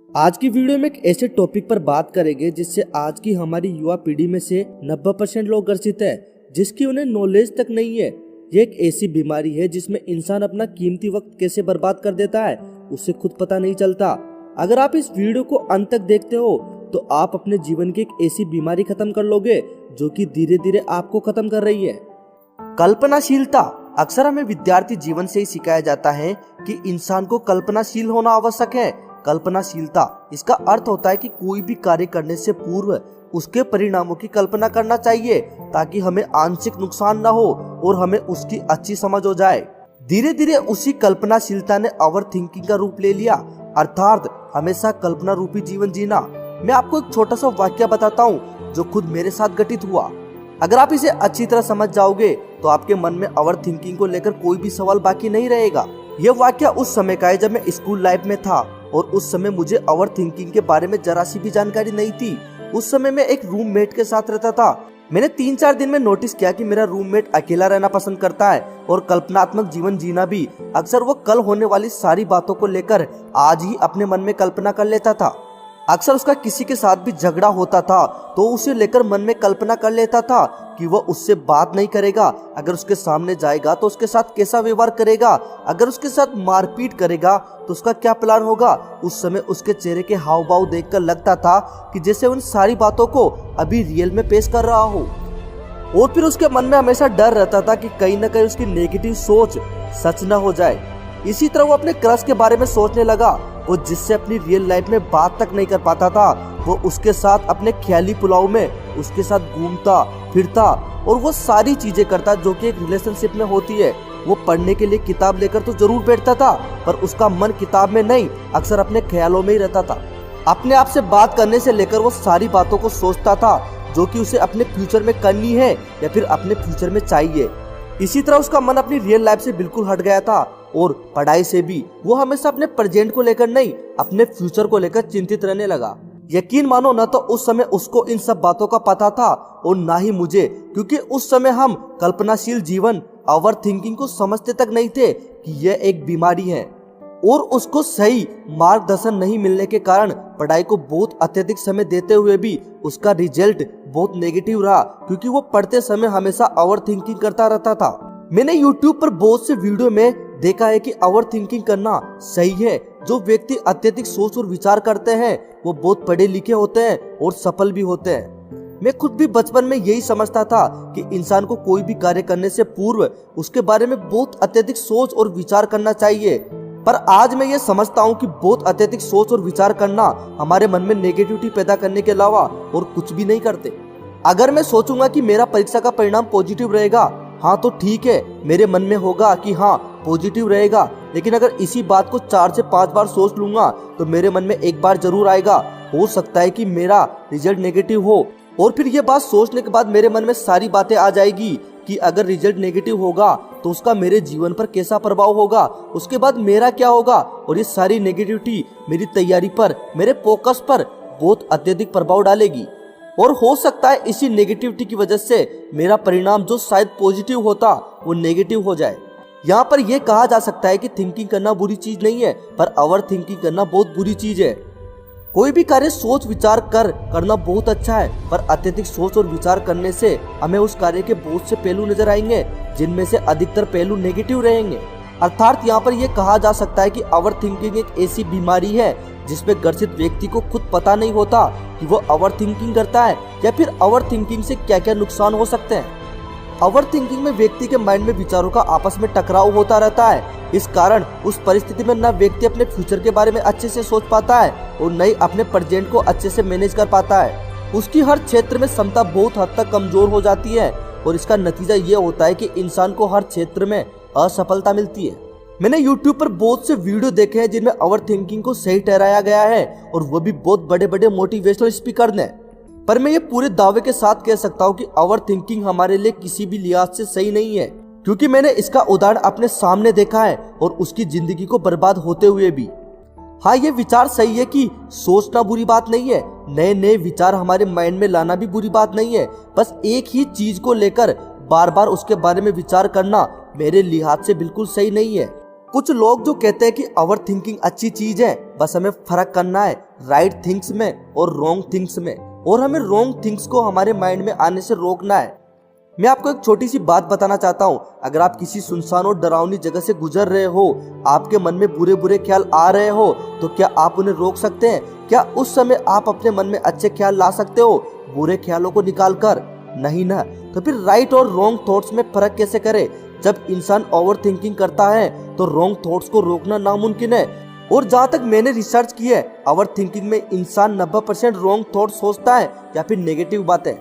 आज की वीडियो में एक ऐसे टॉपिक पर बात करेंगे जिससे आज की हमारी युवा पीढ़ी में से 90% लोग ग्रसित है, जिसकी उन्हें नॉलेज तक नहीं है। ये एक ऐसी बीमारी है जिसमें इंसान अपना कीमती वक्त कैसे बर्बाद कर देता है उसे खुद पता नहीं चलता। अगर आप इस वीडियो को अंत तक देखते हो तो आप अपने जीवन की एक ऐसी बीमारी खत्म कर लोगे जो कि धीरे धीरे आपको खत्म कर रही है। कल्पनाशीलता। अक्सर हमें विद्यार्थी जीवन से ही सिखाया जाता है कि इंसान को कल्पनाशील होना आवश्यक है। कल्पनाशीलता इसका अर्थ होता है कि कोई भी कार्य करने से पूर्व उसके परिणामों की कल्पना करना चाहिए ताकि हमें आंशिक नुकसान न हो और हमें उसकी अच्छी समझ हो जाए। धीरे धीरे उसी कल्पनाशीलता ने ओवर थिंकिंग का रूप ले लिया, अर्थात हमेशा कल्पना रूपी जीवन जीना। मैं आपको एक छोटा सा वाक्य बताता हूँ जो खुद मेरे साथ घटित हुआ। अगर आप इसे अच्छी तरह समझ जाओगे तो आपके मन में ओवर थिंकिंग को लेकर कोई भी सवाल बाकी नहीं रहेगा। यह वाक्य उस समय का है जब मैं स्कूल लाइफ में था और उस समय मुझे ओवर थिंकिंग के बारे में जरा सी भी जानकारी नहीं थी। उस समय मैं एक रूममेट के साथ रहता था। मैंने 3-4 दिन में नोटिस किया कि मेरा रूममेट अकेला रहना पसंद करता है और कल्पनात्मक जीवन जीना भी। अक्सर वो कल होने वाली सारी बातों को लेकर आज ही अपने मन में कल्पना कर लेता था। अक्सर उसका किसी के साथ भी झगड़ा होता था तो उसे लेकर मन में कल्पना कर लेता था कि वह उससे बात नहीं करेगा, अगर उसके सामने जाएगा तो उसके साथ कैसा व्यवहार करेगा, अगर उसके साथ मारपीट करेगा तो उसका क्या प्लान होगा। उस समय उसके चेहरे के हाव भाव देखकर लगता था कि जैसे उन सारी बातों को अभी रियल में पेश कर रहा हो। और फिर उसके मन में हमेशा डर रहता था कि कहीं न कहीं उसकी नेगेटिव सोच सच न हो जाए। इसी तरह वो अपने क्रश के बारे में सोचने लगा। वो जिससे अपनी रियल लाइफ में बात तक नहीं कर पाता था, वो उसके साथ अपने ख्याली पुलाव में उसके साथ घूमता फिरता और वो सारी चीजें करता जो कि एक रिलेशनशिप में होती है। वो पढ़ने के लिए किताब लेकर तो जरूर बैठता था पर उसका मन किताब में नहीं, अक्सर अपने ख्यालों में ही रहता था। अपने आप से बात करने से लेकर वो सारी बातों को सोचता था जो कि उसे अपने फ्यूचर में करनी है या फिर अपने फ्यूचर में चाहिए। इसी तरह उसका मन अपनी रियल लाइफ से बिल्कुल हट गया था और पढ़ाई से भी वो हमेशा अपने प्रेजेंट को लेकर नहीं, अपने फ्यूचर को लेकर चिंतित रहने लगा। यकीन मानो न तो उस समय उसको इन सब बातों का पता था और ना ही मुझे, क्योंकि उस समय हम कल्पनाशील जीवन ओवर थिंकिंग को समझते तक नहीं थे कि यह एक बीमारी है। और उसको सही मार्गदर्शन नहीं मिलने के कारण पढ़ाई को बहुत अत्यधिक समय देते हुए भी उसका रिजल्ट बहुत नेगेटिव रहा, क्योंकि वो पढ़ते समय हमेशा ओवर थिंकिंग करता रहता था। मैंने YouTube पर बहुत से वीडियो में देखा है कि ओवर थिंकिंग करना सही है। जो व्यक्ति अत्यधिक सोच और विचार करते हैं वो बहुत पढ़े लिखे होते हैं और सफल भी होते हैं। मैं खुद भी बचपन में यही समझता था कि इंसान को कोई भी कार्य करने से पूर्व उसके बारे में बहुत अत्यधिक सोच और विचार करना चाहिए, पर आज मैं ये समझता हूँ कि बहुत अत्यधिक सोच और विचार करना हमारे मन में नेगेटिविटी पैदा करने के अलावा और कुछ भी नहीं करते। अगर मैं सोचूंगा कि मेरा परीक्षा का परिणाम पॉजिटिव रहेगा, हाँ तो ठीक है, मेरे मन में होगा कि हाँ पॉजिटिव रहेगा, लेकिन अगर इसी बात को 4 से 5 बार सोच लूंगा तो मेरे मन में एक बार जरूर आएगा, हो सकता है कि मेरा रिजल्ट नेगेटिव हो। और फिर ये बात सोचने के बाद मेरे मन में सारी बातें आ जाएगी कि अगर रिजल्ट नेगेटिव होगा तो उसका मेरे जीवन पर कैसा प्रभाव होगा, उसके बाद मेरा क्या होगा, और ये सारी नेगेटिविटी मेरी तैयारी पर, मेरे फोकस पर बहुत अत्यधिक प्रभाव डालेगी। और हो सकता है इसी नेगेटिविटी की वजह से मेरा परिणाम जो शायद पॉजिटिव होता वो नेगेटिव हो जाए। यहाँ पर यह कहा जा सकता है कि थिंकिंग करना बुरी चीज नहीं है, पर ओवर थिंकिंग करना बहुत बुरी चीज है। कोई भी कार्य सोच विचार करना बहुत अच्छा है, पर अत्यधिक सोच और विचार करने से हमें उस कार्य के बहुत से पहलू नजर आएंगे जिनमें से अधिकतर पहलू नेगेटिव रहेंगे। अर्थात यहाँ पर यह कहा जा सकता है कि ओवर थिंकिंग एक ऐसी बीमारी है जिसमें ग्रसित व्यक्ति को खुद पता नहीं होता कि वो ओवर थिंकिंग करता है या फिर ओवर थिंकिंग से क्या क्या नुकसान हो सकते हैं। ओवर थिंकिंग में व्यक्ति के माइंड में विचारों का आपस में टकराव होता रहता है। इस कारण उस परिस्थिति में न व्यक्ति अपने फ्यूचर के बारे में अच्छे से सोच पाता है और न ही अपने प्रेजेंट को अच्छे से मैनेज कर पाता है। उसकी हर क्षेत्र में क्षमता बहुत हद तक कमजोर हो जाती है और इसका नतीजा ये होता है कि इंसान को हर क्षेत्र में असफलता मिलती है। मैंने YouTube पर बहुत से वीडियो देखे हैं जिनमें ओवर थिंकिंग को सही ठहराया गया है और वो भी बहुत बड़े बड़े मोटिवेशनल स्पीकर ने। पर मैं ये पूरे दावे के साथ कह सकता हूँ कि ओवर थिंकिंग हमारे लिए किसी भी लिहाज से सही नहीं है, क्योंकि मैंने इसका उदाहरण अपने सामने देखा है और उसकी जिंदगी को बर्बाद होते हुए भी। हाँ, ये विचार सही है कि सोचना बुरी बात नहीं है, नए नए विचार हमारे माइंड में लाना भी बुरी बात नहीं है, बस एक ही चीज को लेकर बार बार उसके बारे में विचार करना मेरे लिहाज से बिल्कुल सही नहीं है। कुछ लोग जो कहते हैं कि ओवर थिंकिंग अच्छी चीज है, बस हमें फर्क करना है राइट थिंग्स में और रॉन्ग थिंग्स में, और हमें रॉन्ग थिंग्स को हमारे माइंड में आने से रोकना है। मैं आपको एक छोटी सी बात बताना चाहता हूँ। अगर आप किसी सुनसान और डरावनी जगह से गुजर रहे हो, आपके मन में बुरे बुरे ख्याल आ रहे हो, तो क्या आप उन्हें रोक सकते हैं? क्या उस समय आप अपने मन में अच्छे ख्याल ला सकते हो बुरे ख्यालों को निकाल कर? नहीं ना। तो फिर राइट और रॉन्ग थॉट्स में फर्क कैसे करे? जब इंसान ओवर थिंकिंग करता है तो रॉन्ग थॉट्स को रोकना नामुमकिन है। और जहाँ तक मैंने रिसर्च की है, ओवर थिंकिंग में इंसान 90% रॉन्ग थॉट सोचता है या फिर नेगेटिव बातें।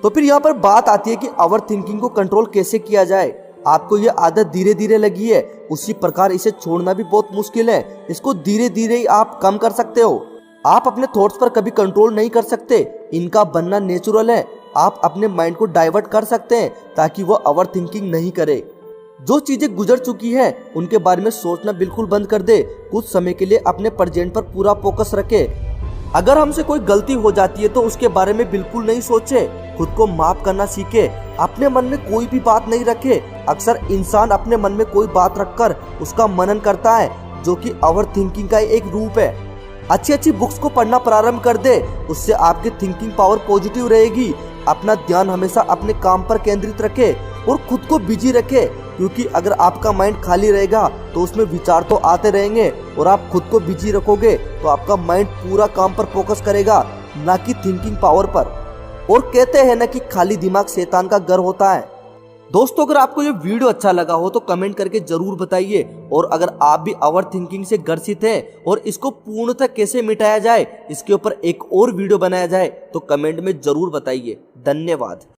तो फिर यहाँ पर बात आती है कि ओवर थिंकिंग को कंट्रोल कैसे किया जाए। आपको ये आदत धीरे धीरे लगी है, उसी प्रकार इसे छोड़ना भी बहुत मुश्किल है। इसको धीरे धीरे ही आप कम कर सकते हो। आप अपने थॉट्स पर कभी कंट्रोल नहीं कर सकते, इनका बनना नेचुरल है। आप अपने माइंड को डाइवर्ट कर सकते हैं ताकि वो ओवर थिंकिंग नहीं करे। जो चीजें गुजर चुकी है उनके बारे में सोचना बिल्कुल बंद कर दे। कुछ समय के लिए अपने प्रेजेंट पर पूरा फोकस रखे। अगर हमसे कोई गलती हो जाती है तो उसके बारे में बिल्कुल नहीं सोचे, खुद को माफ करना सीखे। अपने मन में कोई भी बात नहीं रखे। अक्सर इंसान अपने मन में कोई बात रखकर उसका मनन करता है, जो कि ओवर थिंकिंग का एक रूप है। अच्छी अच्छी बुक्स को पढ़ना प्रारंभ कर दे, उससे आपकी थिंकिंग पावर पॉजिटिव रहेगी। अपना ध्यान हमेशा अपने काम पर केंद्रित रखे और खुद को बिजी रखे, क्योंकि अगर आपका माइंड खाली रहेगा तो उसमें विचार तो आते रहेंगे, और आप खुद को बिजी रखोगे तो आपका माइंड पूरा काम पर फोकस करेगा, ना कि थिंकिंग पावर पर। और कहते हैं ना कि खाली दिमाग शैतान का घर होता है। दोस्तों, अगर आपको ये वीडियो अच्छा लगा हो तो कमेंट करके जरूर बताइए। और अगर आप भी ओवर थिंकिंग से ग्रसित हैं और इसको पूर्णतः कैसे मिटाया जाए, इसके ऊपर एक और वीडियो बनाया जाए, तो कमेंट में जरूर बताइए। धन्यवाद।